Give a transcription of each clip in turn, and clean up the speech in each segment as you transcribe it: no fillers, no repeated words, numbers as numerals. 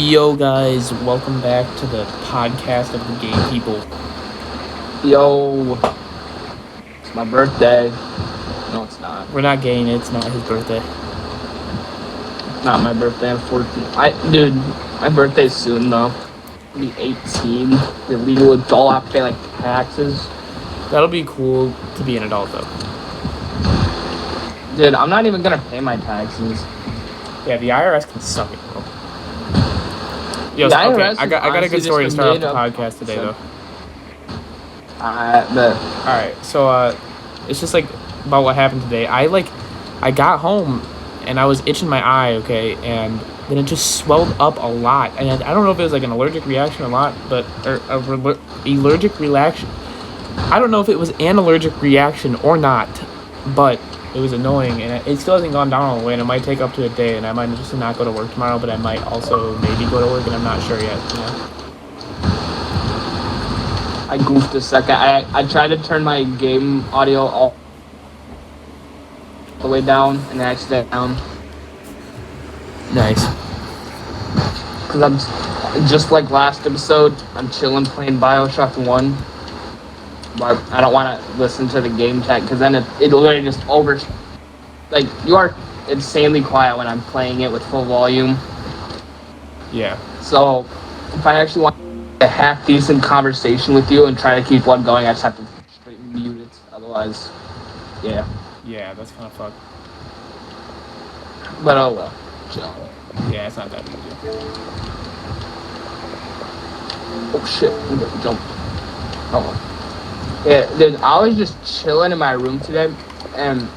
Yo guys, welcome back to the podcast of the gay people. Yo, it's my birthday. No, it's not. We're not gaying it, it's not his birthday. It's not my birthday, I'm 14. Dude, my birthday's soon though. I'll be 18. The legal adult, I have to pay like taxes. That'll be cool to be an adult though. Dude, I'm not even gonna pay my taxes. Yeah, the IRS can suck it, bro. Yo, The okay, IRS I got a good is story to honestly start off just the a made-up podcast today though. But Alright, so it's just like about what happened today. I got home and I was itching my eye, okay, and then it just swelled up a lot. And I don't know if it was like an allergic reaction or not, but allergic reaction. I don't know if it was an allergic reaction or not, but it was annoying, and it still hasn't gone down all the way, and it might take up to a day, and I might just not go to work tomorrow, but I might also maybe go to work, and I'm not sure yet, you know? I goofed a second. I tried to turn my game audio all the way down, and I accidentally down. Nice. Because I'm just like last episode, I'm chilling playing Bioshock 1. But I don't want to listen to the game chat because then it literally just like, you are insanely quiet when I'm playing it with full volume. Yeah. So if I actually want a half decent conversation with you and try to keep one going, I just have to straight mute it. Otherwise, yeah. Yeah, that's kind of fucked. But oh well. Chill. Yeah, it's not that big a deal. Oh shit, I'm gonna jump. Oh. Yeah, dude, I was just chilling in my room today, and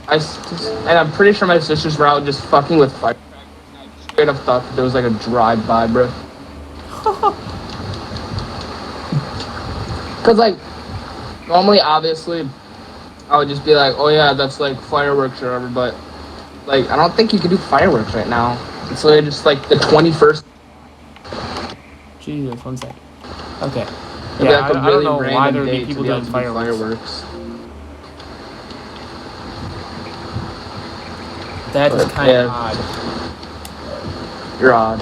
I'm pretty sure my sisters were out just fucking with firecrackers. And I straight up thought that there was like a drive-by, bro. Cause like, normally, obviously, I would just be like, oh yeah, that's like fireworks or whatever, but like, I don't think you can do fireworks right now. It's literally just like the 21st. Jesus, 1 second. Okay. It'd Yeah, be like I don't know random why there would day be to people be able doing to do fireworks. That is kind of odd. You're odd.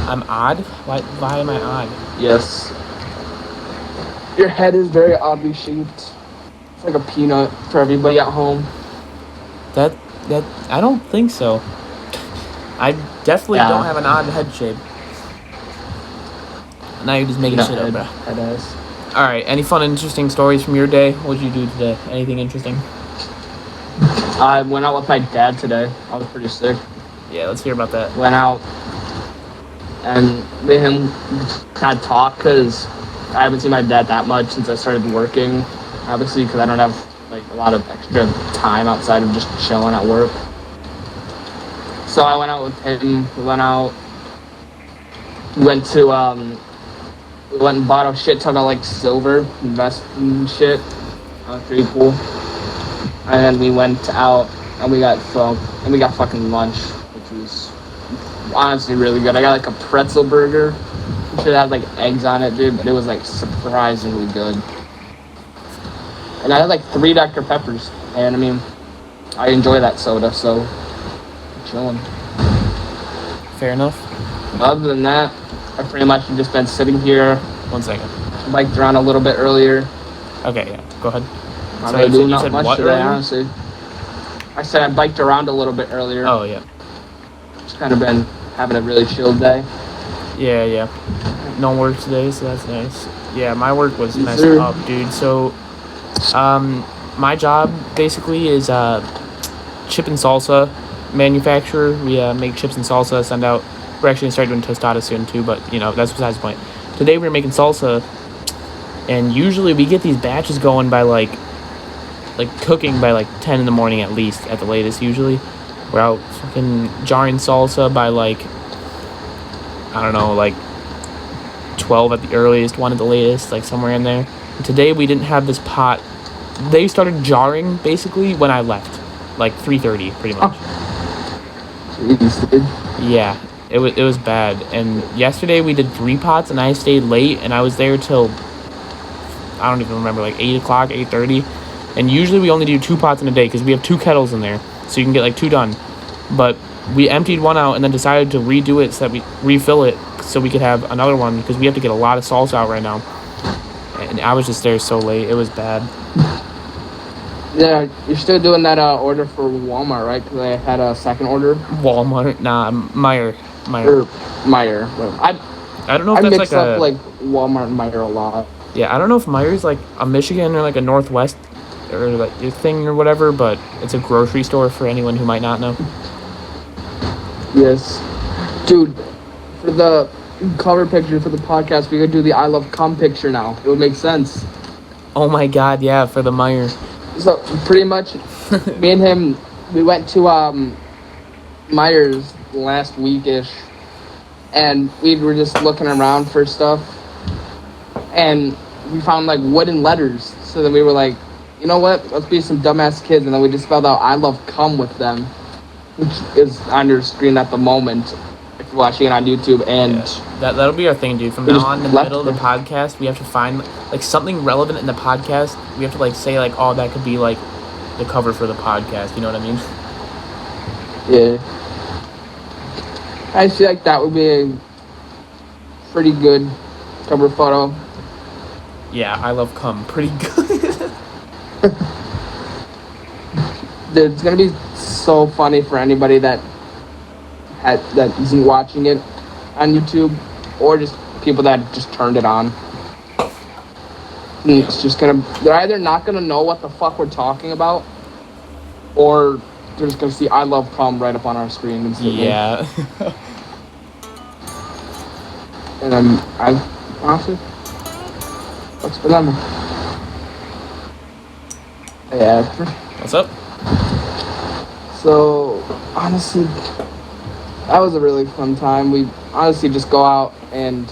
I'm odd? Why am I odd? Yes. Your head is very oddly shaped. It's like a peanut for everybody at home. That I don't think so. I definitely don't have an odd head shape. Now you're just making shit up, bro. That is. Alright, any fun, interesting stories from your day? What did you do today? Anything interesting? I went out with my dad today. I was pretty sick. Yeah, let's hear about that. Went out and me and him kind of talked because I haven't seen my dad that much since I started working. Obviously, because I don't have like a lot of extra time outside of just chilling at work. So I went out with him. We went out. We went and bought a shit ton of like silver investment shit. That was pretty cool. And then we went out and we got fucking lunch, which was honestly really good. I got like a pretzel burger. It should have like eggs on it, dude, but it was like surprisingly good. And I had like 3 Dr. Peppers, and I mean, I enjoy that soda, so I'm chilling. Fair enough. Other than that, I've pretty much just been sitting here. 1 second. Biked around a little bit earlier. Okay, yeah. Go ahead. Not really doing not much today, honestly. I said I biked around a little bit earlier. Oh, yeah. Just kind of been having a really chill day. Yeah. No work today, so that's nice. Yeah, my work was messed up, dude. So, my job basically is chip and salsa manufacturer. We make chips and salsa, send out. We're actually going to start doing tostadas soon, too, but, you know, that's besides the point. Today we were making salsa, and usually we get these batches going by, like cooking by, 10 in the morning at least, at the latest, usually. We're out fucking jarring salsa by, I don't know, 12 at the earliest, 1 at the latest, somewhere in there. And today we didn't have this pot. They started jarring, basically, when I left. 3:30, pretty much. Jeez, dude. Yeah. It was bad. And yesterday we did 3 pots, and I stayed late, and I was there till, I don't even remember, 8 o'clock, 8:30. And usually we only do 2 pots in a day because we have 2 kettles in there, so you can get 2 done. But we emptied one out and then decided to redo it so that we refill it so we could have another one because we have to get a lot of salsa out right now. And I was just there so late. It was bad. Yeah, you're still doing that order for Walmart, right? Because I had a second order. Walmart? Nah, Meyer. Or Meyer. I don't know if I that's mix like up like Walmart and Meyer a lot. Yeah, I don't know if Meyer's like a Michigan or like a Northwest or like your thing or whatever, but it's a grocery store for anyone who might not know. Yes. Dude, for the cover picture for the podcast, we could do the I Love Cum picture now. It would make sense. Oh my god, yeah, for the Meyer. So, pretty much, me and him, we went to Meyer's last week-ish, and we were just looking around for stuff, and we found, like, wooden letters. So then we were like, you know what? Let's be some dumbass kids, and then we just spelled out I Love Cum with them, which is on your screen at the moment if you're watching it on YouTube. And that'll be our thing, dude. From now on, in the middle of the podcast, we have to find like something relevant in the podcast. We have to like say like, oh, that could be like the cover for the podcast. You know what I mean? Yeah. I feel like that would be a pretty good cover photo. Yeah, I Love Cum. Pretty good. Dude, it's gonna be so funny for anybody that isn't watching it on YouTube, or just people that just turned it on. And it's just they're either not gonna know what the fuck we're talking about, or they're just gonna see I Love Cum right up on our screen instantly. Yeah. And I honestly, what's for them? Yeah. What's up? So, honestly, that was a really fun time. We honestly just go out and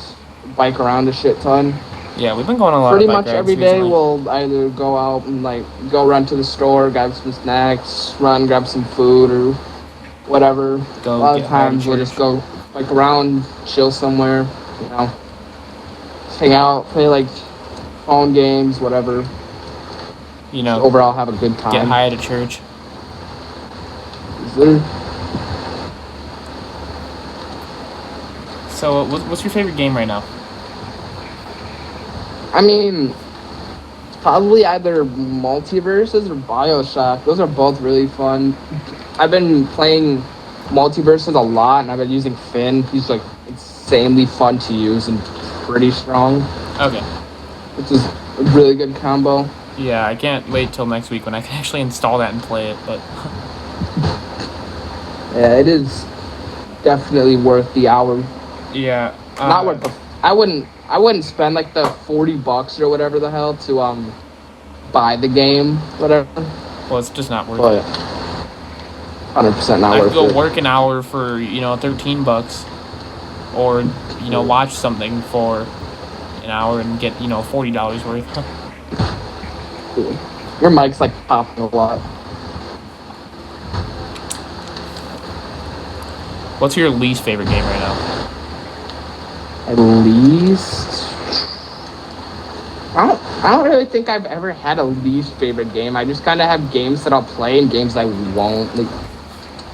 bike around a shit ton. Yeah, we've been going a lot. Pretty of much bike every rides day recently. we'll either go out and like go run to the store, grab some snacks, run, grab some food or whatever. A lot of times we'll just go like around, chill somewhere, you know, just hang out, play like phone games, whatever. You know, just overall have a good time. Get high at a church. So, what's your favorite game right now? I mean, it's probably either Multiverses or BioShock. Those are both really fun. I've been playing Multiverses a lot, and I've been using Finn. He's like insanely fun to use and pretty strong. Okay. Which is a really good combo. Yeah, I can't wait till next week when I can actually install that and play it, but... Yeah, it is definitely worth the hour. Yeah. Not worth the... I wouldn't spend like the $40 or whatever the hell to buy the game, whatever. Well, it's just not worth it. 100% not worth it. I could go work an hour for, $13, or, watch something for an hour and get, $40 worth. Your mic's like popping a lot. What's your least favorite game right now? At least, I don't really think I've ever had a least favorite game. I just kind of have games that I'll play and games I won't. Like,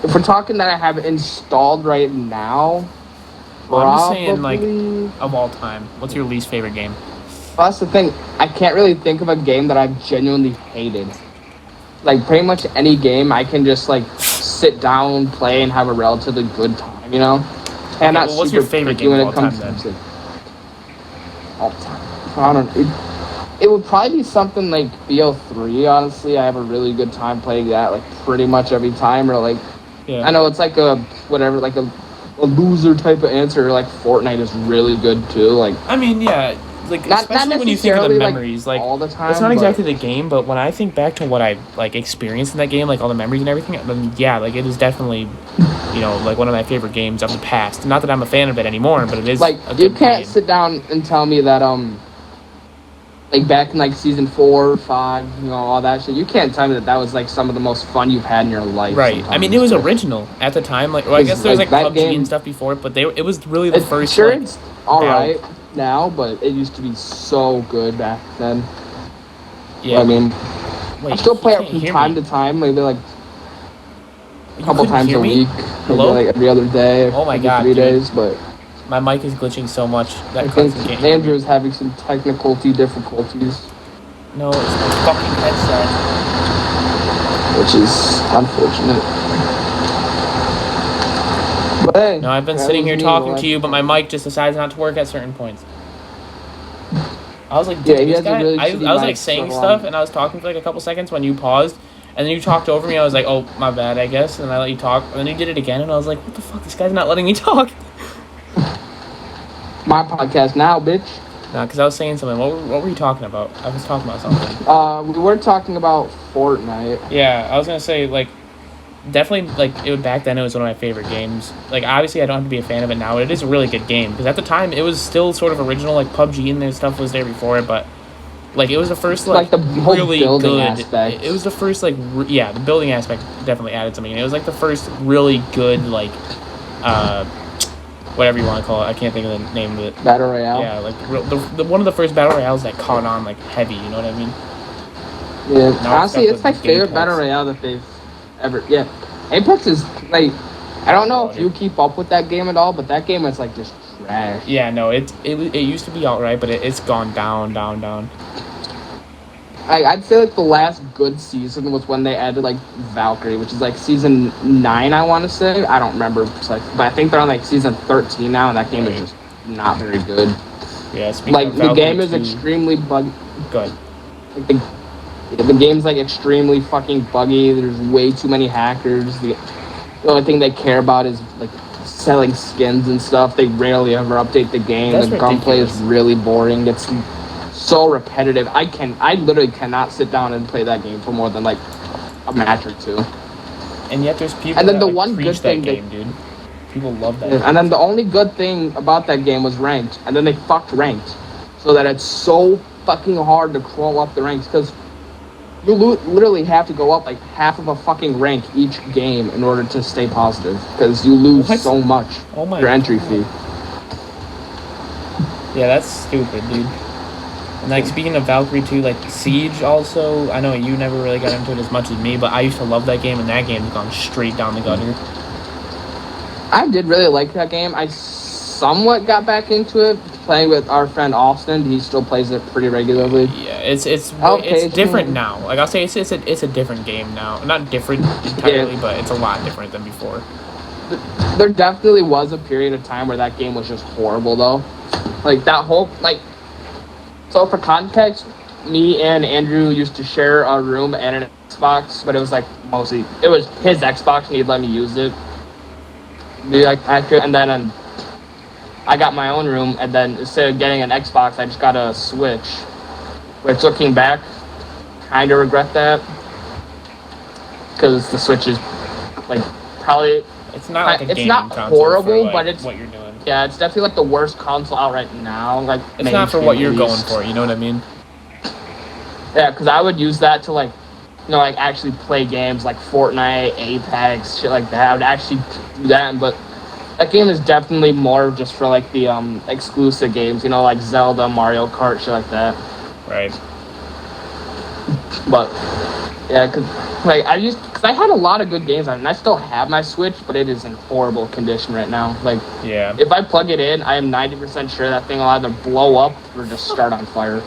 if we're talking that I have installed right now, well, I'm just saying, like, of all time. What's your least favorite game? Well, that's the thing. I can't really think of a game that I've genuinely hated. Like, pretty much any game I can just, like, sit down, play, and have a relatively good time, you know? And okay, well, what's your favorite game of all time, then? All time. I don't know. It would probably be something like BO3, honestly. I have a really good time playing that, like, pretty much every time. Or, like, yeah. I know it's like a, whatever, like a loser type of answer. Like, Fortnite is really good, too. Like, I mean, yeah. Like, especially when you think of the memories, like all the time, it's not exactly the game, but when I think back to what I like experienced in that game, like all the memories and everything, then yeah, like it is definitely, like one of my favorite games of the past. Not that I'm a fan of it anymore, but it is like a you good can't game. Sit down and tell me that like back in like season 4 or 5, all that shit. You can't tell me that was like some of the most fun you've had in your life. Right. I mean, it was original at the time. Like, well, I guess there was like PUBG game, and stuff before it, but it was really the first. Sure, like, it's all right now, but it used to be so good back then. Yeah. I mean, I still play it from time to time. Maybe like a couple couldn't times hear a me? week. Hello? Maybe like every other day. Oh my every God, 3 dude. days, but My mic is glitching so much that I think Carson can't hear me. Andrew is having some technical difficulties, No, it's my fucking headset. which is unfortunate. But hey, No, I've been that sitting was here me talking the to you, last but my time. mic just decides not to work at certain points. I was like, Yeah, dude, he this has a guy. really I shitty was like mic, saying so, stuff, and I was talking for like a couple seconds when you paused, and then you talked over me. I was like, oh, my bad, I guess. And I let you talk, and then you did it again, and I was like, what the fuck? This guy's not letting me talk. My podcast now, bitch. Nah, because I was saying something. What were you talking about? I was talking about something. We were talking about Fortnite. Yeah, I was gonna say like. Definitely, like, it back then, it was one of my favorite games. Like, obviously, I don't have to be a fan of it now, but it is a really good game. Because at the time, it was still sort of original, like, PUBG and their stuff was there before it, but, like, it was the first, like the whole really building good... aspect. It was the first, like, yeah, the building aspect definitely added something. And it was, like, the first really good, like, whatever you want to call it. I can't think of the name of it. Battle Royale? Yeah, like, the one of the first Battle Royales that caught on, like, heavy, you know what I mean? Yeah, Now honestly, it's my favorite Battle Royale that they've ever... Yeah. Apex is, like... I don't know if you keep up with that game at all, but that game is, like, just trash. Yeah, no, it used to be alright, but it's gone down. I'd say, like, the last good season was when they added, like, Valkyrie, which is, like, season 9, I want to say. I don't remember, but I think they're on, like, season 13 now, and that game is just not very good. Yeah, speaking like, of the Valkyrie game is 2, extremely buggy. Good. Like, the game's, like, extremely fucking buggy. There's way too many hackers. The only thing they care about is, like, selling skins and stuff. They rarely ever update the game. That's the gunplay is ridiculous. really boring. It's so repetitive. I literally cannot sit down and play that game for more than, like, a match or two. And yet there's people And then that, the like, one preach good that thing game, dude. People love that Yeah, game. and then the only good thing about that game was ranked, and then they fucked ranked, so that it's so fucking hard to crawl up the ranks, because you literally have to go up like half of a fucking rank each game in order to stay positive, because you lose so much your entry fee. Yeah, that's stupid, dude. And, like, speaking of Valkyrie 2, like, Siege also, I know you never really got into it as much as me, but I used to love that game, and that game's gone straight down the gutter. I did really like that game. I somewhat got back into it playing with our friend Austin. He still plays it pretty regularly. Yeah, it's different now. Like, I'll say it's a different game now. Not different entirely, but it's a lot different than before. There definitely was a period of time where that game was just horrible, though. Like, that whole, like... So, for context, me and Andrew used to share a room and an Xbox, but it was, like, mostly... It was his Xbox, and he'd let me use it. Be like, accurate, and then... I got my own room, and then instead of getting an Xbox, I just got a Switch. Which, looking back, kind of regret that. Because the Switch is, like, probably... It's not like a gaming it's not console horrible, for, like, but it's... what you're doing. Yeah, it's definitely, like, the worst console out right now. Like, it's not for what you're going for, you know what I mean? Yeah, because I would use that to, like, you know, like, actually play games like Fortnite, Apex, shit like that. I would actually do that, but... That game is definitely more just for, like, the exclusive games, you know, like Zelda, Mario Kart, shit like that. Right. But, yeah, because I had a lot of good games on it, and I still have my Switch, but it is in horrible condition right now. Like, yeah. If I plug it in, I am 90% sure that thing will either blow up or just start on fire.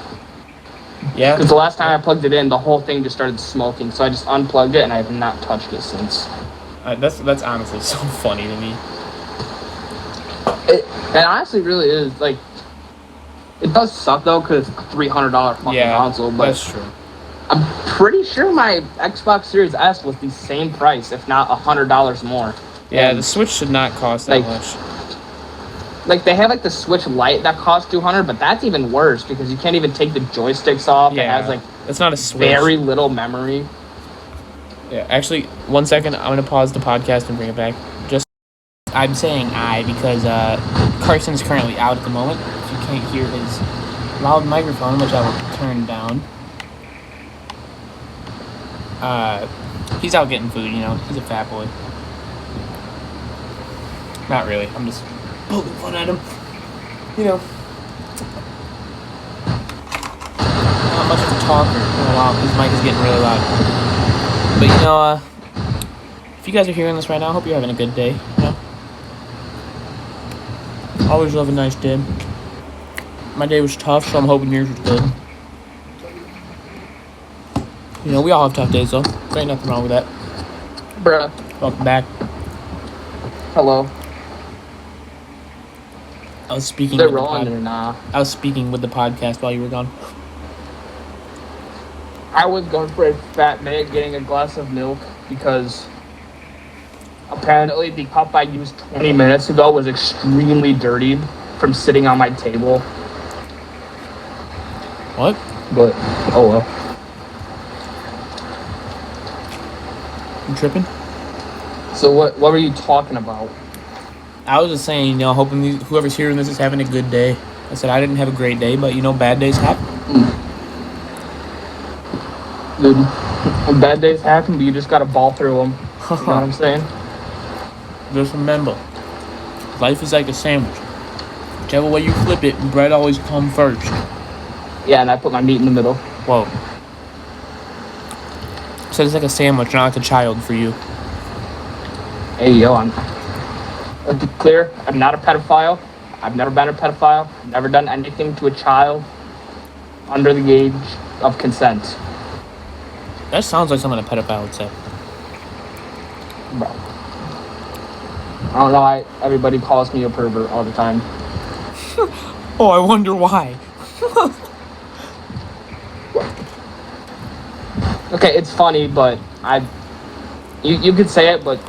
Yeah. Because the last time I plugged it in, the whole thing just started smoking, so I just unplugged it, and I have not touched it since. That's honestly so funny to me. It honestly really is, like, it does suck, though, because it's a $300 fucking console, but that's true. I'm pretty sure my Xbox Series S was the same price, if not $100 more. Yeah, and the Switch should not cost that much. Like, they have, like, the Switch Lite that costs $200, but that's even worse, because you can't even take the joysticks off. Yeah, it has, like, it's not a Switch. Very little memory. Yeah, actually, 1 second, I'm going to pause the podcast and bring it back. I'm saying because Carson's currently out at the moment. If you can't hear his loud microphone, which I will turn down. He's out getting food, you know. He's a fat boy. Not really. I'm just poking fun at him. You know. Not much of a talker. Oh, wow, his mic is getting really loud. But, you know, If you guys are hearing this right now, I hope you're having a good day. You know? Always love a nice day. My day was tough, so I'm hoping yours was good. You know, we all have tough days, though. There ain't nothing wrong with that. Bruh. Welcome back. Hello. I was speaking. They're rolling or nah? I was speaking with the podcast while you were gone. I was going for a fat minute getting a glass of milk because apparently the cup I used 20 minutes ago was extremely dirty from sitting on my table. What? But, oh well. You tripping? So what were you talking about? I was just saying, you know, hoping whoever's hearing this is having a good day. I said I didn't have a great day, but, you know, bad days happen. Dude, when bad days happen, but you just gotta ball through them. You know what I'm saying? Just remember, life is like a sandwich. Whichever way you flip it, bread always comes first. Yeah, and I put my meat in the middle. Whoa. So it's like a sandwich, not like a child for you. Hey, yo, let's be clear, I'm not a pedophile. I've never been a pedophile. I've never done anything to a child under the age of consent. That sounds like something a pedophile would say. Bro. I don't know why everybody calls me a pervert all the time. Oh, I wonder why. Okay, it's funny, but you could say it, but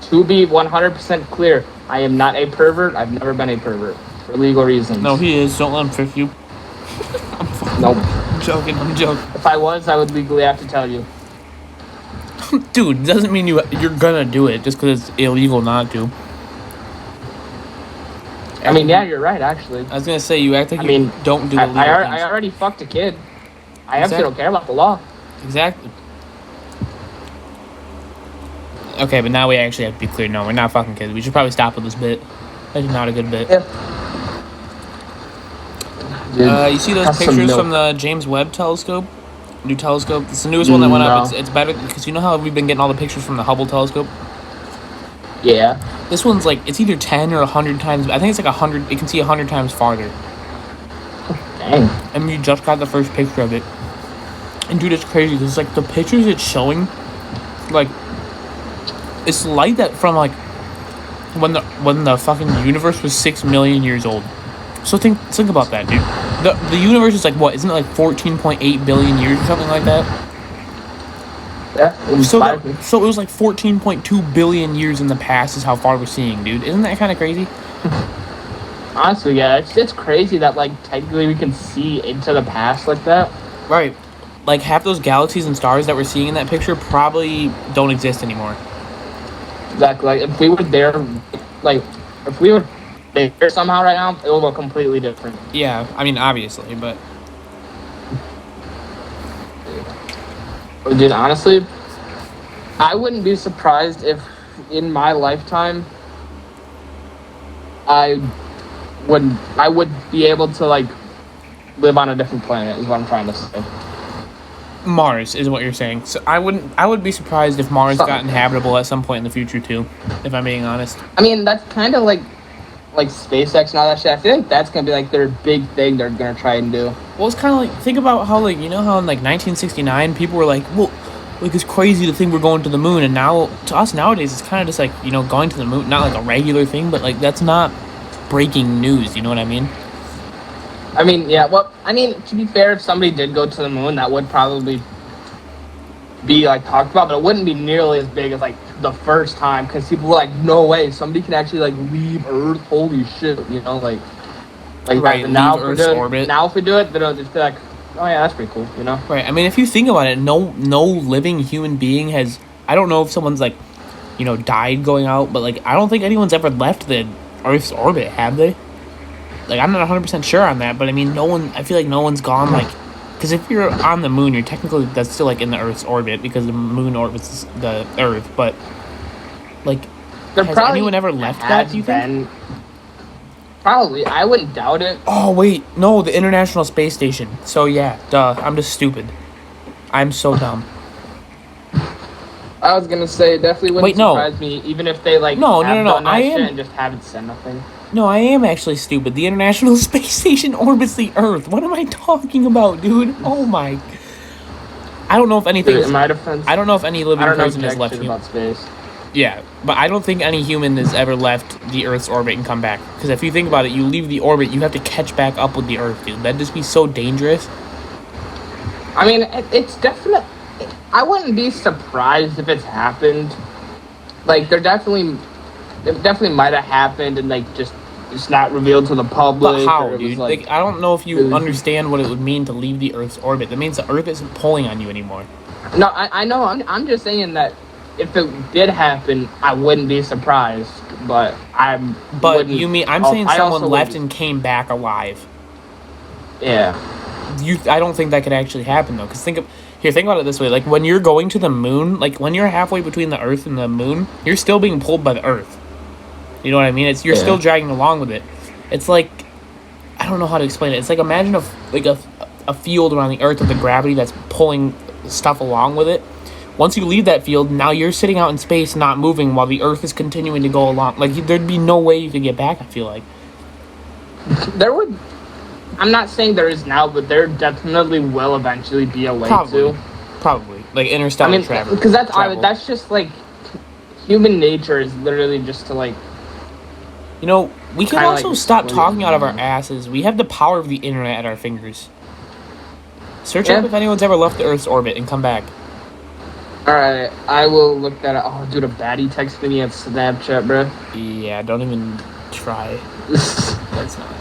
to be 100% clear, I am not a pervert. I've never been a pervert for legal reasons. No, he is. Don't let him trick you. Nope. I'm joking. If I was, I would legally have to tell you. Dude, doesn't mean you're gonna do it just because it's illegal not to. I mean, yeah, you're right, actually. I was gonna say, you act like you don't do illegal things. I already fucked a kid. I absolutely don't care about the law. Exactly. Okay, but now we actually have to be clear. No, we're not fucking kids. We should probably stop with this bit. That's not a good bit. Yeah. Dude, you see those pictures from the James Webb telescope? New telescope? It's the newest one that went up. It's better because you know how we've been getting all the pictures from the Hubble telescope? Yeah. This one's like, it's either 10 or 100 times. I think it's like 100. It can see 100 times farther. Dang. And we just got the first picture of it. And dude, it's crazy because like the pictures it's showing, like, it's light that from like when the fucking universe was 6 million years old. So think about that, dude. The universe is like what? Isn't it like 14.8 billion years or something like that? Yeah. So it was like 14.2 billion years in the past is how far we're seeing, dude. Isn't that kind of crazy? Honestly, yeah, it's crazy that like technically we can see into the past like that. Right. Like half those galaxies and stars that we're seeing in that picture probably don't exist anymore. Exactly. Like if we were there, like if we were there somehow right now, it would look completely different. Yeah, I mean obviously, but dude, honestly, I wouldn't be surprised if in my lifetime I would be able to like live on a different planet is what I'm trying to say. Mars is what you're saying. So I would be surprised if Mars got inhabitable at some point in the future too, if I'm being honest. I mean, that's kind of like SpaceX and all that shit. I feel like that's gonna be like their big thing they're gonna try and do. Well, it's kind of like, think about how like, you know how in like 1969 people were like, well, like it's crazy to think we're going to the moon, and now to us nowadays it's kind of just like, you know, going to the moon, not like a regular thing, but like that's not breaking news, you know what I mean? I mean, yeah, well, I mean, to be fair, if somebody did go to the moon, that would probably be like talked about, but it wouldn't be nearly as big as like the first time, because people were like, no way, somebody can actually like leave Earth, holy shit, you know, like right, now leave Earth's orbit. Now if we do it, then it'll just be like, oh yeah, that's pretty cool, you know? Right, I mean, if you think about it, no living human being has, I don't know if someone's like, you know, died going out, but like, I don't think anyone's ever left the Earth's orbit, have they? Like, I'm not 100% sure on that, but I mean, I feel like no one's gone, like, because if you're on the moon, you're technically, that's still, like, in the Earth's orbit, because the moon orbits the Earth, but, like, has anyone ever left that, do you think? Probably, I wouldn't doubt it. Oh, wait, no, the International Space Station. So, yeah, duh, I'm just stupid. I'm so dumb. I was gonna say, definitely wouldn't surprise me, even if they like no. done that shit and just haven't said nothing. No, I am actually stupid. The International Space Station orbits the Earth. What am I talking about, dude? Oh my! I don't know if anything. Dude, in my defense, I don't know if any living person has left about space. Yeah, but I don't think any human has ever left the Earth's orbit and come back. Because if you think about it, you leave the orbit, you have to catch back up with the Earth, dude. That'd just be so dangerous. I mean, it's definitely... I wouldn't be surprised if it's happened. Like, it definitely might have happened and, like, just not revealed to the public. But how, dude? Like, I don't know if you understand what it would mean to leave the Earth's orbit. That means the Earth isn't pulling on you anymore. No, I know. I'm just saying that if it did happen, I wouldn't be surprised. But I'm saying someone left and came back alive. Yeah. I don't think that could actually happen though. Because think about it this way: like when you're going to the moon, like when you're halfway between the Earth and the moon, you're still being pulled by the Earth. You know what I mean? You're still dragging along with it. It's like, I don't know how to explain it. It's like imagine a field around the Earth with the gravity that's pulling stuff along with it. Once you leave that field, now you're sitting out in space, not moving, while the Earth is continuing to go along. Like, there'd be no way you could get back, I feel like. There would... I'm not saying there is now, but there definitely will eventually be a way to. Probably. Like, interstellar travel. Because that's just, like... Human nature is literally just to, like... You know, we can also stop talking out of our asses. We have the power of the internet at our fingers. Search up if anyone's ever left the Earth's orbit and come back. Alright, I will look that up. Oh, dude, a baddie texted me on Snapchat, bro. Yeah, don't even try. That's not...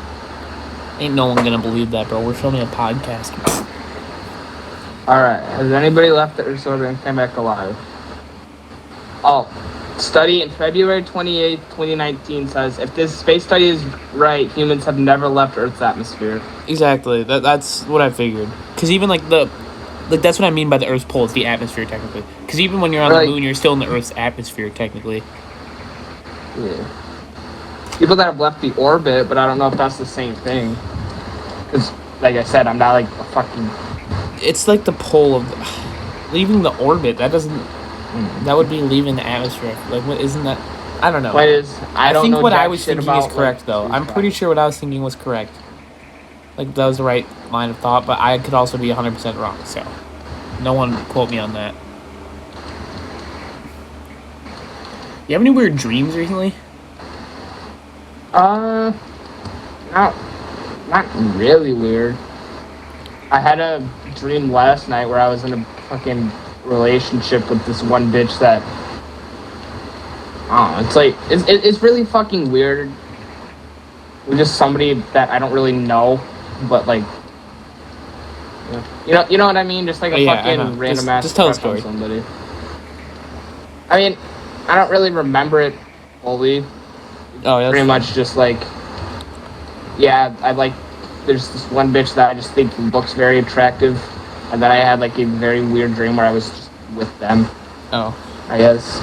Ain't no one gonna believe that, bro. We're filming a podcast. Alright, has anybody left the Earth's orbit and came back alive? Oh, study in February 28th, 2019 says, if this space study is right, humans have never left Earth's atmosphere. Exactly. That's what I figured. Because even, that's what I mean by the Earth's pull. It's the atmosphere, technically. Because even when you're on the moon, you're still in the Earth's atmosphere, technically. Yeah. People that have left the orbit, but I don't know if that's the same thing. Because, like I said, I'm not, like, a fucking... It's like the pull of... Leaving the orbit, that doesn't... That would be leaving the atmosphere. Like, what isn't that... I don't know. I think what I was thinking is correct, though. I'm pretty sure what I was thinking was correct. Like, that was the right line of thought, but I could also be 100% wrong, so... No one quote me on that. You have any weird dreams recently? Not really weird. I had a dream last night where I was in a fucking relationship with this one bitch that... I don't know, it's like... It's really fucking weird. With just somebody that I don't really know, but like... You know what I mean? Just like a fucking random ass just tell the story. Somebody. I mean, I don't really remember it fully. Oh, yeah. Pretty much just like... Yeah, I like... There's this one bitch that I just think looks very attractive. And then I had like a very weird dream where I was just with them. Oh. I guess.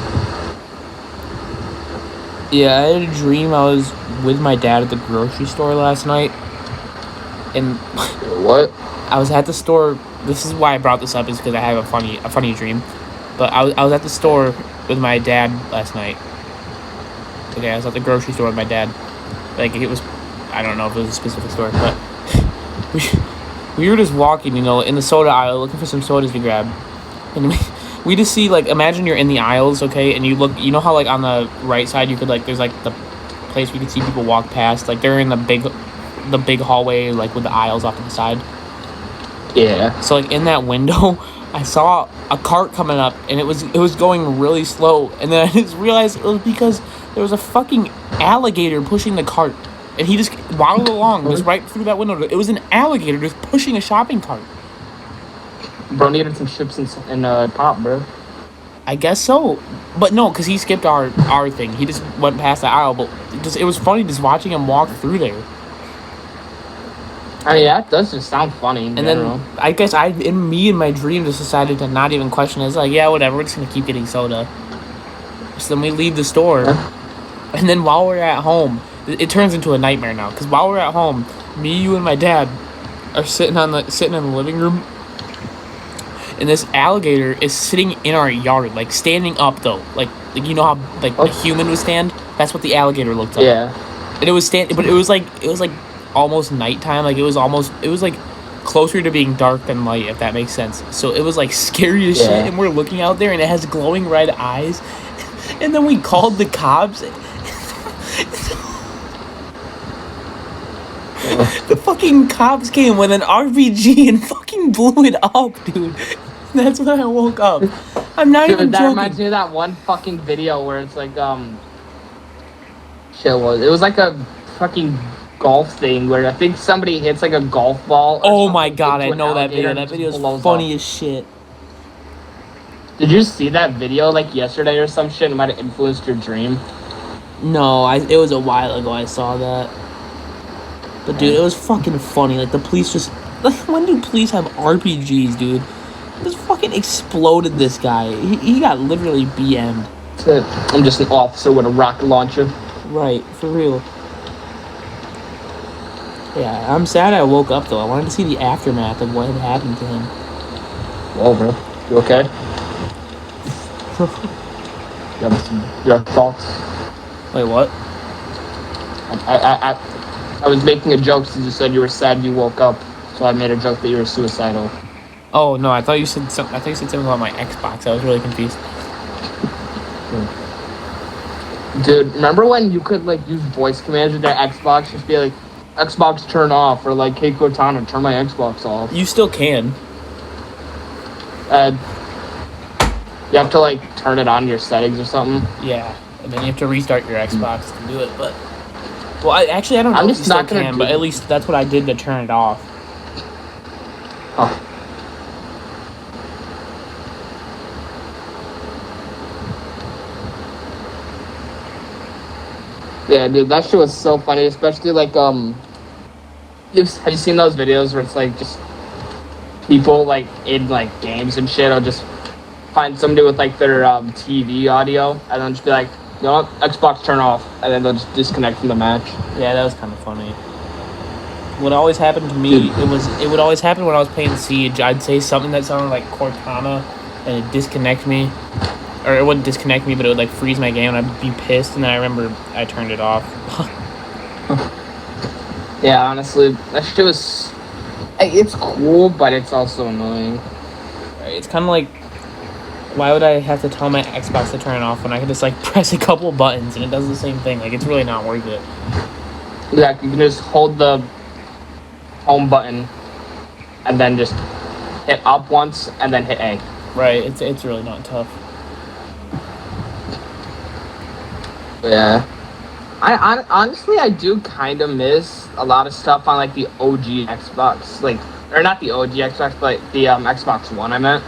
Yeah, I had a dream I was with my dad at the grocery store last night. And... What? I was at the store... This is why I brought this up, is because I have a funny dream. But I was at the store with my dad last night. Okay, I was at the grocery store with my dad. Like, it was... I don't know if it was a specific store, but... we were just walking, you know, in the soda aisle, looking for some sodas to grab. And we just see, like, imagine you're in the aisles, okay? And you look... You know how, like, on the right side, you could, like... There's, like, the place where you can see people walk past. Like, they're in the big hallway, like, with the aisles off to the side. Yeah. So, like, in that window... I saw a cart coming up, and it was going really slow, and then I just realized it was because there was a fucking alligator pushing the cart, and he just waddled along, just right through that window. It was an alligator just pushing a shopping cart. Bro needed some chips and pop, bro. I guess so, but no, because he skipped our thing. He just went past the aisle, but it was funny just watching him walk through there. I mean, that does just sound funny in general. Then, I guess in my dream, just decided to not even question it. It's like, yeah, whatever, we're just going to keep getting soda. So then we leave the store, and then while we're at home, it turns into a nightmare now, because while we're at home, me, you, and my dad are sitting in the living room, and this alligator is sitting in our yard, like standing up though, like you know how like a human would stand. That's what the alligator looked like. Yeah. And it was but it was like almost nighttime. Like it was like closer to being dark than light, if that makes sense. So it was like scary as shit. And we're looking out there, and it has glowing red eyes. And then we called the cops. The fucking cops came with an RPG and fucking blew it up, dude. That's when I woke up. I'm not even that joking. Reminds me of that one fucking video where it's like it was like a fucking golf thing where I think somebody hits like a golf ball. Oh my god, I know that video. That video is funny as shit. Did you see that video like yesterday or some shit? It might have influenced your dream. No, it was a while ago I saw that. But dude, it was fucking funny. Like the police just when do police have RPGs, dude? Just fucking exploded this guy. He got literally BM'd. I'm just an officer with a rocket launcher. Right, for real. Yeah, I'm sad I woke up though. I wanted to see the aftermath of what had happened to him. Well, bro, you okay? You have thoughts? Wait, what? I was making a joke since you said you were sad you woke up, so I made a joke that you were suicidal. Oh no, I thought you said something about my Xbox. I was really confused. Dude, remember when you could like use voice commands with your Xbox? Just be like, Xbox turn off, or like, hey Cortana, turn my Xbox off. You still can. You have to like turn it on your settings or something. Yeah, and then you have to restart your Xbox to do it. But I don't know. I'm if just you not still gonna can, but at least that's what I did to turn it off. Oh. Yeah, dude, that shit was so funny, especially like have you seen those videos where it's like just people like in like games and shit? I'll just find somebody with like their TV audio and then just be like, you know what, Xbox turn off, and then they'll just disconnect from the match. Yeah, that was kind of funny. What always happened to me, it would always happen when I was playing Siege. I'd say something that sounded like Cortana, and it'd disconnect me. Or it wouldn't disconnect me, but it would like freeze my game, and I'd be pissed, and then I remember I turned it off. Yeah, honestly, that shit was... It's cool, but it's also annoying. It's kind of like, why would I have to tell my Xbox to turn it off when I can just like press a couple buttons and it does the same thing? Like, it's really not worth it. Yeah, you can just hold the home button and then just hit up once and then hit A. Right, it's really not tough. Yeah. I honestly, I do kind of miss a lot of stuff on like the OG Xbox, like, or not the OG Xbox, but the Xbox One, I meant.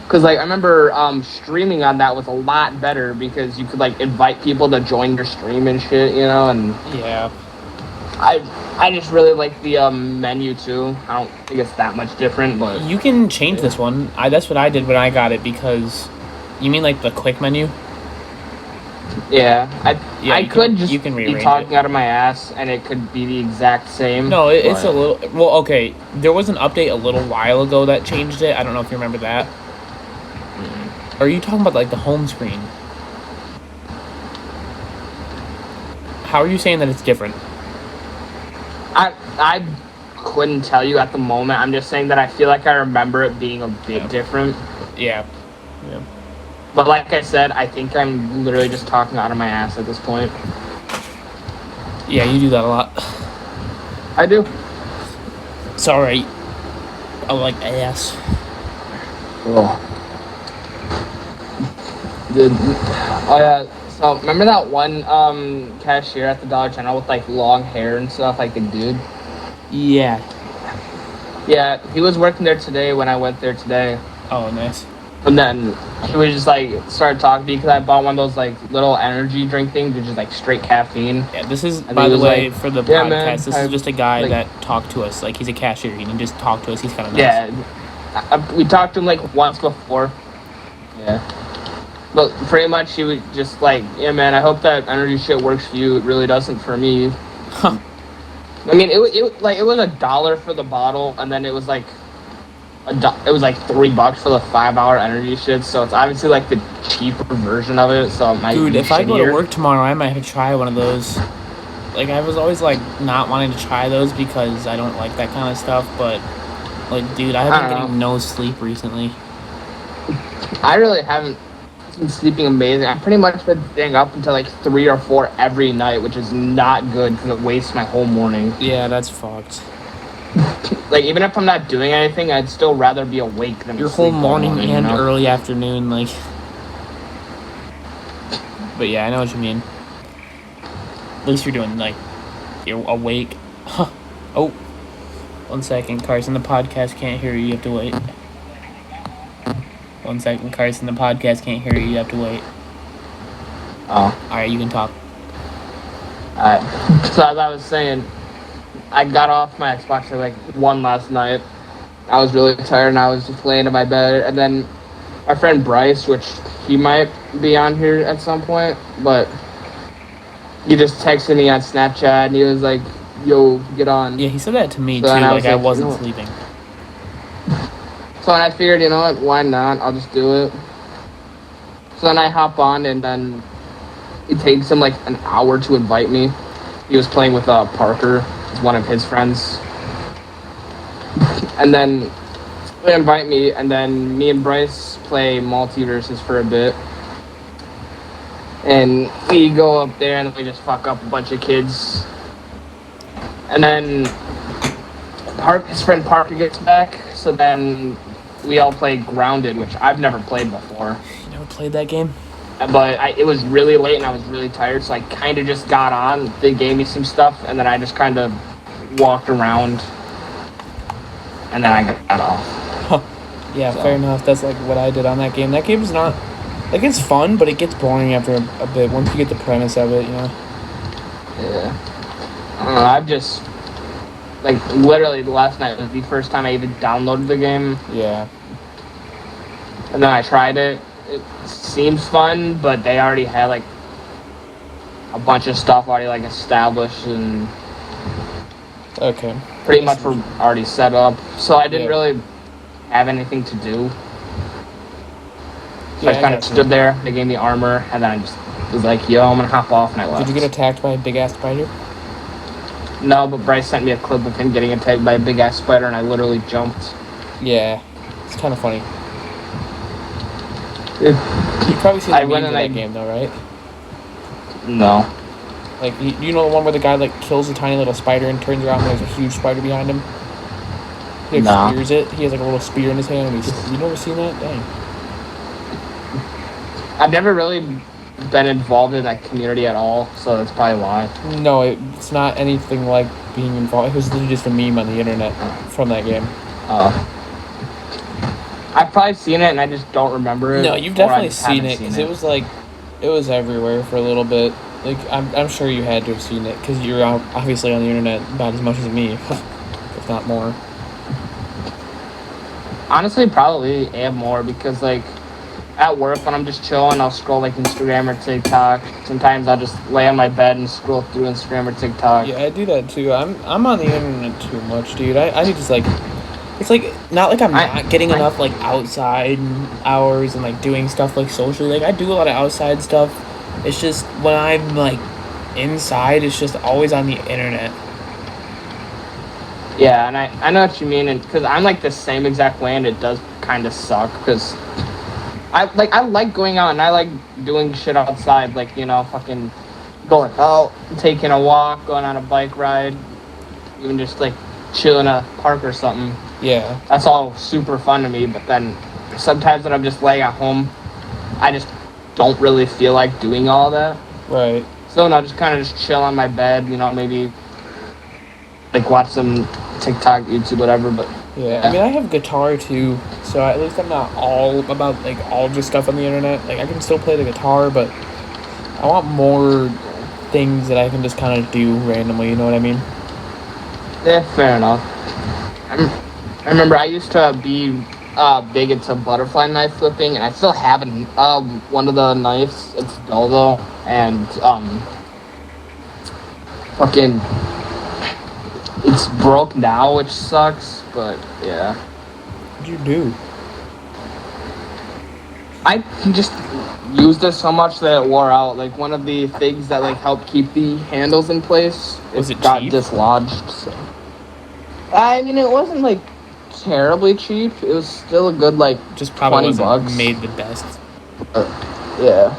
Because like I remember streaming on that was a lot better because you could like invite people to join your stream and shit, you know, and yeah. I just really like the menu too. I don't think it's that much different, but you can change this one. That's what I did when I got it, because you mean like the quick menu? Yeah, I could just be talking it out of my ass, and it could be the exact same. No, it's a little... Well, okay, there was an update a little while ago that changed it. I don't know if you remember that. Or are you talking about, like, the home screen? How are you saying that it's different? I couldn't tell you at the moment. I'm just saying that I feel like I remember it being a bit different. Yeah. But like I said, I think I'm literally just talking out of my ass at this point. Yeah, you do that a lot. I do. Sorry. I like ass. Oh. So remember that one cashier at the Dollar General with like long hair and stuff, like the dude? Yeah. Yeah, he was working there today when I went there today. Oh, nice. And then he was just like started talking to me because I bought one of those like little energy drink things, which is like straight caffeine. Yeah, this is, by the way, like, for the podcast, man, this is just a guy that talked to us. Like, he's a cashier. He can just talk to us. He's kind of nice. Yeah, we talked to him like once before. Yeah. But pretty much he was just like, yeah, man, I hope that energy shit works for you. It really doesn't for me. Huh. I mean, it was $1 for the bottle, and then it was like it was like $3 for the 5-hour energy shit. So it's obviously like the cheaper version of it. So it might Dude, be if I go to shittier. work tomorrow, I might have to try one of those. Like, I was always, like, not wanting to try those because I don't like that kind of stuff, but, like, dude, I have been getting no sleep recently. I really haven't been sleeping amazing. I've pretty much been staying up until, like, 3 or 4 every night, which is not good because it wastes my whole morning. Yeah, that's fucked. Like, even if I'm not doing anything, I'd still rather be awake than your sleep whole morning and you know? early afternoon, like. But yeah, I know what you mean. At least you're doing, like, you're awake. Oh, 1 second, Carson. The podcast can't hear you. You have to wait. 1 second, Carson. The podcast can't hear you. You have to wait. Oh. All right, you can talk. Alright. So as I was saying, I got off my Xbox at like 1 last night. I was really tired and I was just laying in my bed. And then our friend Bryce, which he might be on here at some point, but he just texted me on Snapchat and he was like, yo, get on. Yeah, he said that to me too, like I wasn't sleeping. So then I figured, you know what, why not? I'll just do it. So then I hop on and then it takes him like an hour to invite me. He was playing with Parker, one of his friends. And then they invite me, and then me and Bryce play multiverses for a bit. And we go up there and we just fuck up a bunch of kids. And then his friend Parker gets back, so then we all play Grounded, which I've never played before. You never played that game? But it was really late and I was really tired, so I kind of just got on. They gave me some stuff, and then I just kind of walked around, and then I got off. Huh. Yeah, so. Fair enough. That's like what I did on that game. That game's not... Like, it's fun, but it gets boring after a bit, once you get the premise of it, you know? Yeah. I don't know, I've just... Like, literally last night was the first time I even downloaded the game. Yeah. And then I tried it. It seems fun, but they already had, like, a bunch of stuff already, like, established and... Okay. Pretty much were already set up. So I didn't really have anything to do. So I kind of stood there, they gave me armor, and then I just was like, yo, I'm gonna hop off, and I left. Did you get attacked by a big-ass spider? No, but Bryce sent me a clip of him getting attacked by a big-ass spider, and I literally jumped. Yeah. It's kind of funny. You've probably seen the memes of that game, though, right? No. Like, you know the one where the guy, like, kills a tiny little spider and turns around and there's a huge spider behind him? He, like, spears it. He has, like, a little spear in his hand. And you never seen that? Dang. I've never really been involved in that community at all, so that's probably why. No, it's not anything like being involved. It was literally just a meme on the internet from that game. I've probably seen it, and I just don't remember it. No, you've definitely seen it, because it was, like, it was everywhere for a little bit. Like, I'm sure you had to have seen it, because you're obviously on the internet about as much as me, if not more. Honestly, probably have more, because, like, at work, when I'm just chilling, I'll scroll, like, Instagram or TikTok. Sometimes I'll just lay on my bed and scroll through Instagram or TikTok. Yeah, I do that, too. I'm on the internet too much, dude. I need to, like... It's, like, not like I'm not getting enough, like, outside hours and, like, doing stuff, like, socially. Like, I do a lot of outside stuff. It's just, when I'm, like, inside, it's just always on the internet. Yeah, and I know what you mean, and because I'm, like, the same exact way, and it does kind of suck, because... I like going out and I like doing shit outside, like, you know, fucking going out, taking a walk, going on a bike ride, even just like chilling in a park or something. Yeah. That's all super fun to me, but then sometimes when I'm just laying at home, I just don't really feel like doing all that. Right. So no, just kind of just chill on my bed, you know, maybe like watch some TikTok, YouTube, whatever, but... Yeah, I mean, I have guitar too, so at least I'm not all about, like, all just stuff on the internet. Like, I can still play the guitar, but I want more things that I can just kind of do randomly, you know what I mean? Yeah, fair enough. I remember I used to be big into butterfly knife flipping, and I still have one of the knives. It's dull, though, and fucking... It's broke now, which sucks, but yeah. What'd you do? I just used it so much that it wore out. Like one of the things that like help keep the handles in place, Was it got cheap? dislodged. So. I mean, it wasn't like terribly cheap. It was still a good like just probably wasn't $20. made the best. Yeah.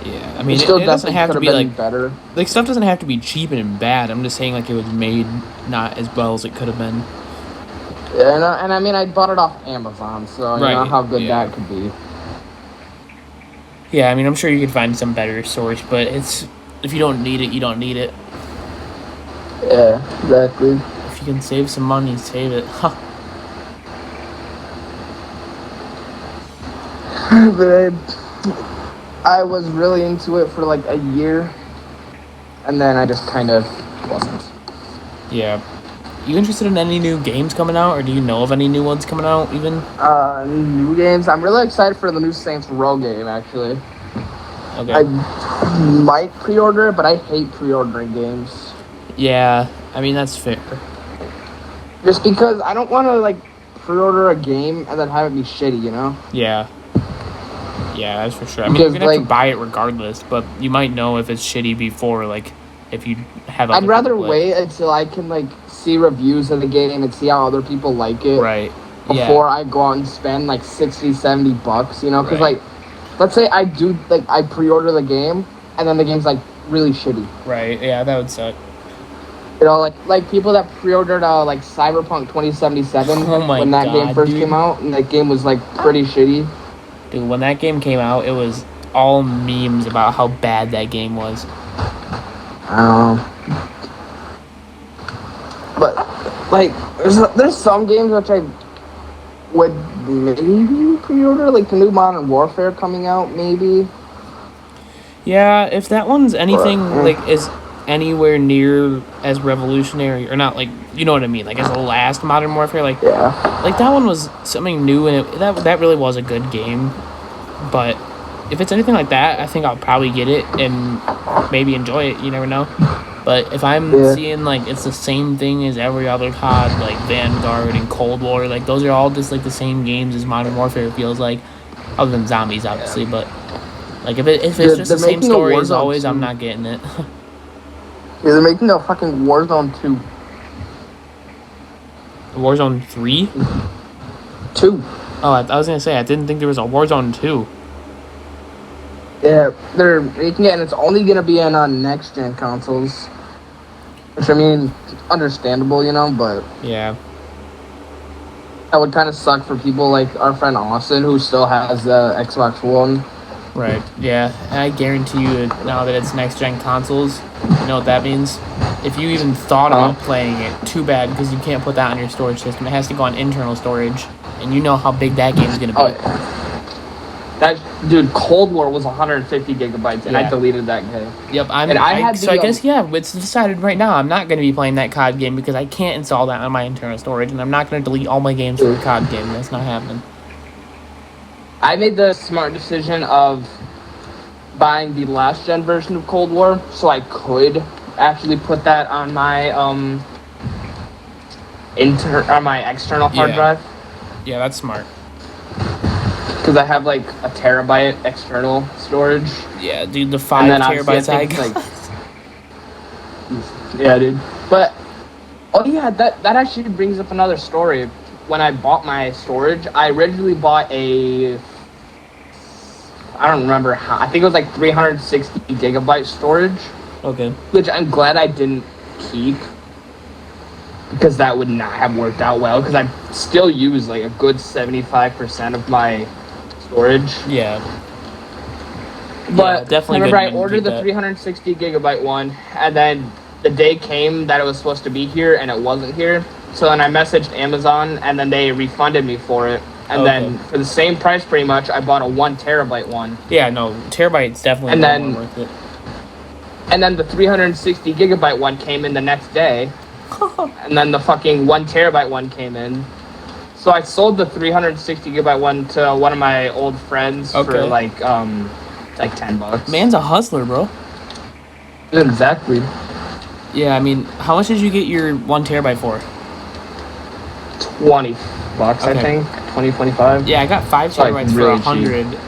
Yeah, I mean, it still doesn't have to be like better. Like stuff doesn't have to be cheap and bad. I'm just saying like it was made not as well as it could have been. Yeah, and I mean, I bought it off Amazon, so you know how good that could be. Yeah, I mean, I'm sure you could find some better source, but it's if you don't need it, you don't need it. Yeah, exactly. If you can save some money, save it. Huh. But I was really into it for like a year, and then I just kind of wasn't. Yeah. You interested in any new games coming out, or do you know of any new ones coming out even? New games. I'm really excited for the new Saints Row game, actually. Okay. I might pre-order it, but I hate pre-ordering games. Yeah, I mean, that's fair. Just because I don't want to, like, pre-order a game and then have it be shitty, you know? Yeah. Yeah, that's for sure. I mean, you're going to have to buy it regardless, but you might know if it's shitty before, like, if you have I'd rather wait until I can, like, see reviews of the game and see how other people like it. Right. Before I go out and spend, like, $60, $70, you know? Because, like, let's say I pre-order the game, and then the game's, like, really shitty. Right, yeah, that would suck. You know, like people that pre-ordered, like, Cyberpunk 2077 when that game first came out, and that game was, like, pretty shitty. Dude, when that game came out, it was all memes about how bad that game was. But, like, there's some games which I would maybe pre-order, like the new Modern Warfare coming out, maybe. Yeah, if that one's anything like is anywhere near as revolutionary, or not, like, you know what I mean, like as the last Modern Warfare, like like that one was something new, and that really was a good game. But if it's anything like that, I think I'll probably get it and maybe enjoy it. You never know. But if I'm seeing like it's the same thing as every other COD, like Vanguard and Cold War, like those are all just like the same games as Modern Warfare feels like, other than zombies obviously. But like if it's just the same story as always, I'm not getting it. Yeah, they're making a fucking Warzone 2. Warzone 3? 2. Oh, I was gonna say I didn't think there was a Warzone 2. Yeah, they're making it, and it's only gonna be on next gen consoles. Which, I mean, understandable, you know, but yeah, that would kind of suck for people like our friend Austin, who still has the Xbox One. Right. Yeah, and I guarantee you now that it's next gen consoles, you know what that means? If you even thought about playing it, too bad, because you can't put that on your storage system. It has to go on internal storage, and you know how big that game's gonna be. Oh, yeah. Dude, Cold War was 150 gigabytes, and I deleted that game. Yep, I guess, it's decided right now I'm not going to be playing that COD game because I can't install that on my internal storage, and I'm not going to delete all my games from the COD game. That's not happening. I made the smart decision of buying the last gen version of Cold War, so I could actually put that on my external hard drive. Yeah, that's smart. Because I have like a terabyte external storage. Yeah, dude, the 5 terabytes I got. Yeah, dude. But that actually brings up another story. When I bought my storage, I originally bought I don't remember how. I think it was like 360 gigabyte storage. Okay. Which I'm glad I didn't keep, because that would not have worked out well. Because I still use like a good 75% of my storage. Yeah. But definitely. Remember, I ordered the 360 gigabyte one, and then the day came that it was supposed to be here, and it wasn't here. So then I messaged Amazon, and then they refunded me for it. And then for the same price, pretty much, I bought a 1 terabyte one. Yeah, no, terabyte's definitely more worth it. And then the 360 gigabyte one came in the next day, and then the fucking 1 terabyte one came in. So I sold the 360 gigabyte one to one of my old friends for like $10. Man's a hustler, bro. Exactly. Yeah, I mean, how much did you get your 1 terabyte for? $20, I think. 20, 25. Yeah, I got 5 It's, like, terabytes really for $100. cheap.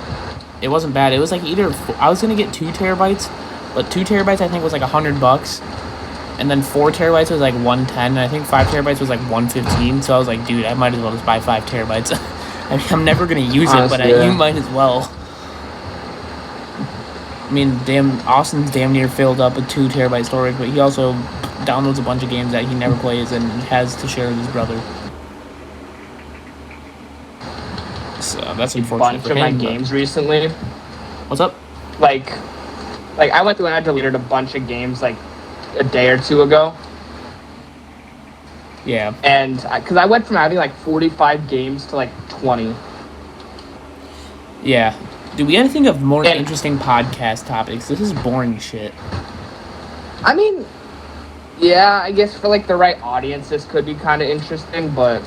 It wasn't bad. It was like I was gonna get 2 terabytes, but 2 terabytes I think was like $100, and then 4 terabytes was like $110, and I think 5 terabytes was like $115. So I was like, dude, I might as well just buy 5 terabytes. I mean, I'm never gonna use it, but you might as well. I mean, Austin's damn near filled up with 2 terabyte storage, but he also downloads a bunch of games that he never plays and has to share with his brother. So that's unfortunate. A bunch of my games recently. What's up? Like I went through and I deleted a bunch of games like a day or two ago. Yeah. And because I went from having like 45 games to like 20. Yeah. Dude, we gotta think of more interesting podcast topics. This is boring shit. I mean, yeah, I guess for like the right audience, this could be kind of interesting, but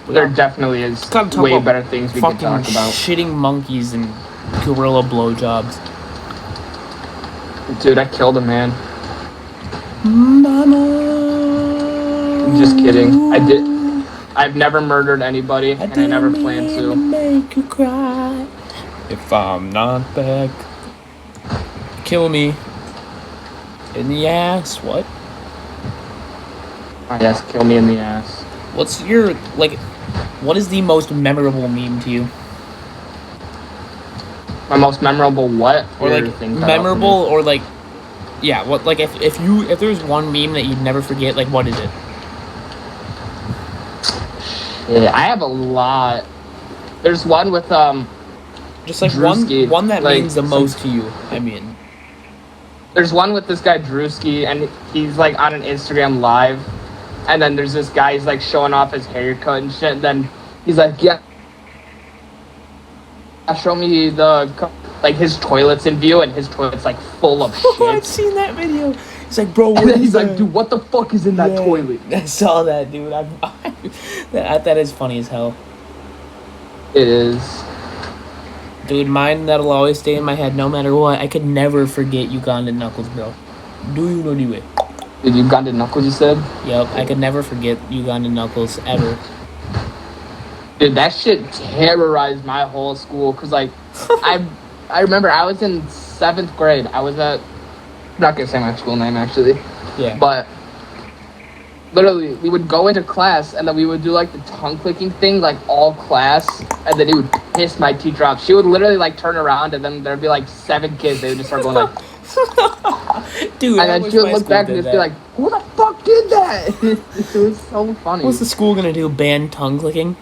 there definitely is way better things we can talk about. Shitting monkeys and gorilla blowjobs. Dude, I killed a man. Mama. I'm just kidding. I've never murdered anybody, and I never plan to. Make you cry. If I'm not back, kill me in the ass. What? Yes, kill me in the ass. What's your what is the most memorable meme to you? My most memorable what? Or like memorable or like, yeah, what, like if there's one meme that you'd never forget, like what is it? Yeah, I have a lot. There's one with just like Drewski, one that means the most to you. I mean, there's one with this guy Drewski, and he's like on an Instagram live, and then there's this guy, he's like showing off his haircut and shit, and then he's like, yeah, show me like his toilets in view, and his toilet's like full of shit. I've seen that video. He's like, bro, and then he's like, dude, what the fuck is in that toilet? I saw that, dude. That is funny as hell. It is. Dude, mine that'll always stay in my head no matter what. I could never forget Ugandan Knuckles, bro. Do you know the way? Dude, Ugandan Knuckles, you said? Yep, I could never forget Ugandan Knuckles, ever. Dude, that shit terrorized my whole school, because, like, I remember I was in 7th grade. I was at, I'm not going to say my school name, actually. Yeah. But, literally, we would go into class, and then we would do, like, the tongue-clicking thing, like, all class, and then it would piss my teacher off. She would literally, like, turn around, and then there'd be, like, 7 kids. They would just start going, like... Dude, and then she would look back and just be like, who the fuck did that? It was so funny. What's the school gonna do? Ban tongue-clicking?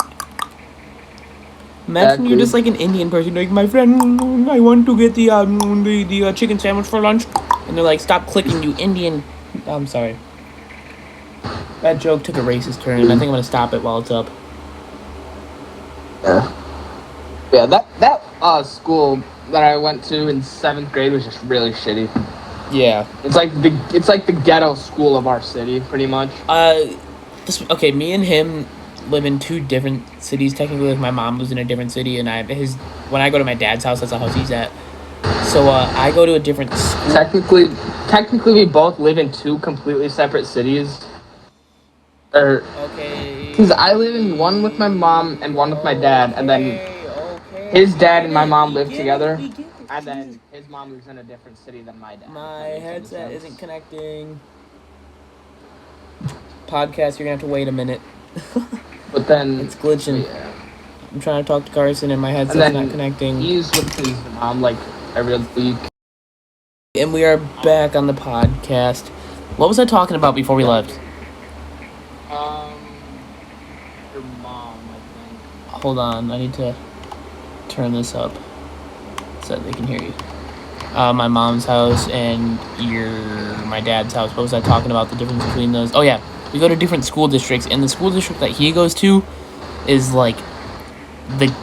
Imagine you're just like an Indian person, like, my friend, I want to get the chicken sandwich for lunch. And they're like, stop clicking, you Indian... I'm sorry. That joke took a racist turn, and I think I'm gonna stop it while it's up. Yeah, that school that I went to in 7th grade was just really shitty. Yeah. It's like the ghetto school of our city, pretty much. Okay, me and him live in 2 different cities. Technically, like, my mom lives in a different city, and when I go to my dad's house, that's the house he's at. So I go to a different school. Technically, we both live in 2 completely separate cities. Okay. Because I live in one with my mom and one with my dad, and then his dad and my mom live together, and then his mom lives in a different city than my dad. My headset isn't connecting. Podcast, you're gonna have to wait a minute. But then it's glitching. Yeah. I'm trying to talk to Carson and my headset's not connecting. He's with his mom like every other week. And we are back on the podcast. What was I talking about before we left? Your mom, I think. Hold on, I need to turn this up so that they can hear you. My mom's house and my dad's house. What was I talking about? The difference between those? Oh yeah, we go to different school districts, and the school district that he goes to is like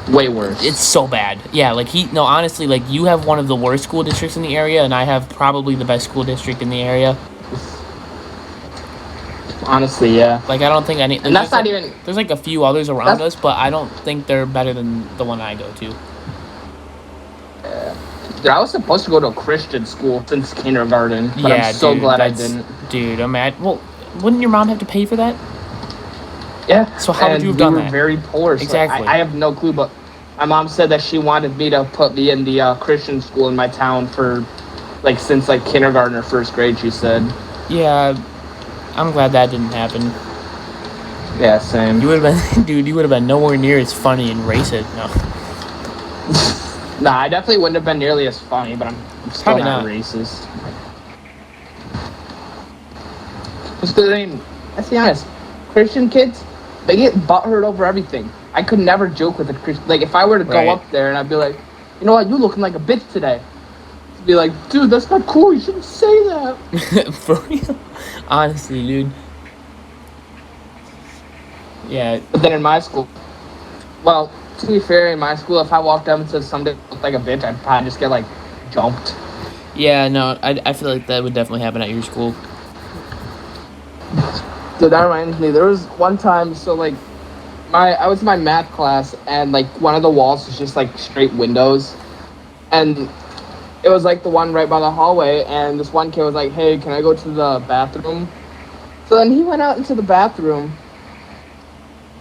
way worse. It's so bad. Yeah, like honestly, like you have one of the worst school districts in the area, and I have probably the best school district in the area. Honestly, yeah. Like I don't think any. And that's not even. There's like a few others around us, but I don't think they're better than the one I go to. Dude, I was supposed to go to a Christian school since kindergarten, but I'm so glad I didn't. Dude, I'm mad. Well, wouldn't your mom have to pay for that? Yeah. So how would and you have we done were that? very poor. So Exactly. I have no clue, but my mom said that she wanted me to put me in the Christian school in my town for like since like kindergarten or first grade. She said. Yeah, I'm glad that didn't happen. Yeah, same. You would have been, dude. You would have been nowhere near as funny and racist. No, Nah, I definitely wouldn't have been nearly as funny, but I'm still probably not not. racist. Just 'cause, I mean, let's be honest, Christian kids, they get butthurt over everything. I could never joke with a Christian. Like, if I were to Right. go up there and I'd be like, you know what, you looking like a bitch today. Be like, dude, that's not cool. You shouldn't say that. For real, honestly, dude. Yeah, But then in my school, well, to be fair, in my school, if I walked up and said somebody looked like a bitch, I'd probably just get like jumped. yeah. No, I feel like that would definitely happen at your school. Dude, that reminds me. There was one time, so like, I was in my math class, and like one of the walls was just like straight windows, and it was like the one right by the hallway. And this one kid was like, "Hey, can I go to the bathroom?" So then he went out into the bathroom,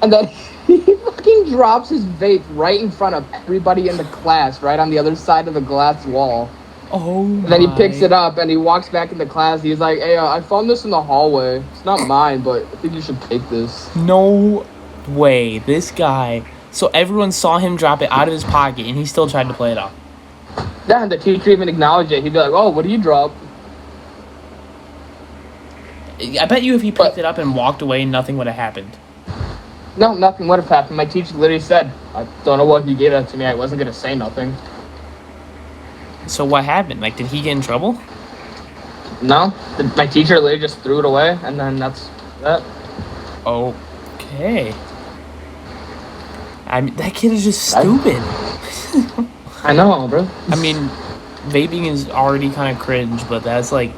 and then he fucking drops his vape right in front of everybody in the class, right on the other side of the glass wall. Oh. And then he picks it up and he walks back into class. He's like, "Hey, I found this in the hallway. It's not mine, but I think you should take this." No way, this guy. So everyone saw him drop it out of his pocket, and he still tried to play it off. Yeah, and the teacher even acknowledged it. He'd be like, "Oh, what do you drop?" I bet you if he picked it up and walked away, nothing would have happened. No, nothing would have happened. My teacher literally said, "I don't know what he gave that to me. I wasn't gonna say nothing." So what happened? Like, did he get in trouble? No, my teacher literally just threw it away, and then that's that. Okay. I mean, that kid is just stupid. I know, bro. I mean, vaping is already kind of cringe, but that's like,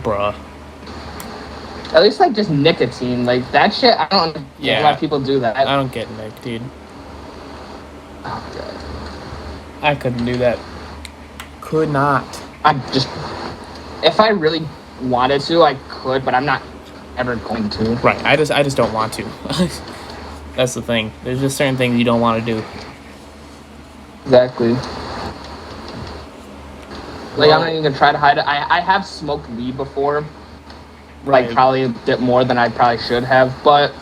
bruh. At least like just nicotine, like that shit. I don't understand Yeah. why people do that. I don't get Nick, dude. Oh, God. I couldn't do that. Could not. I'm just, if I really wanted to, I could, but I'm not ever going to. Right. I just don't want to. That's the thing. There's just certain things you don't want to do. Exactly. Like, I'm not even gonna try to hide it. I have smoked weed before. Right. Like, probably a bit more than I probably should have. But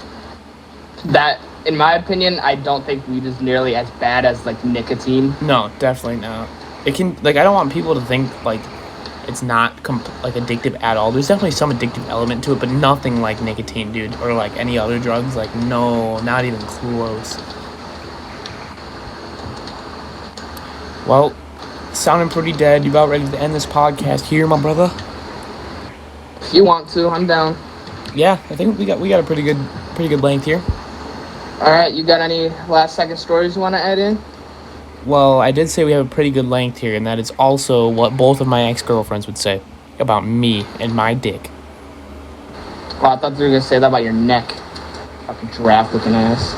that, in my opinion, I don't think weed is nearly as bad as, like, nicotine. No, definitely not. It can, like, I don't want people to think, like, it's not, like, addictive at all. There's definitely some addictive element to it, but nothing like nicotine, dude, or, like, any other drugs. Like, no, not even close. Well, sounding pretty dead. You about ready to end this podcast here, my brother? If you want to, I'm down. Yeah, I think we got a pretty good length here. All right, you got any last second stories you want to add in? Well, I did say we have a pretty good length here, and that is also what both of my ex-girlfriends would say about me and my dick. Oh, I thought you were gonna say that about your neck. Fucking giraffe-looking ass.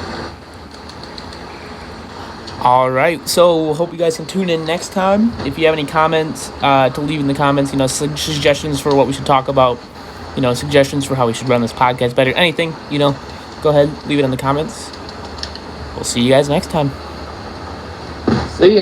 All right, so hope you guys can tune in next time. If you have any comments, to leave in the comments, suggestions for what we should talk about, suggestions for how we should run this podcast better, anything, go ahead, leave it in the comments. We'll see you guys next time. See ya.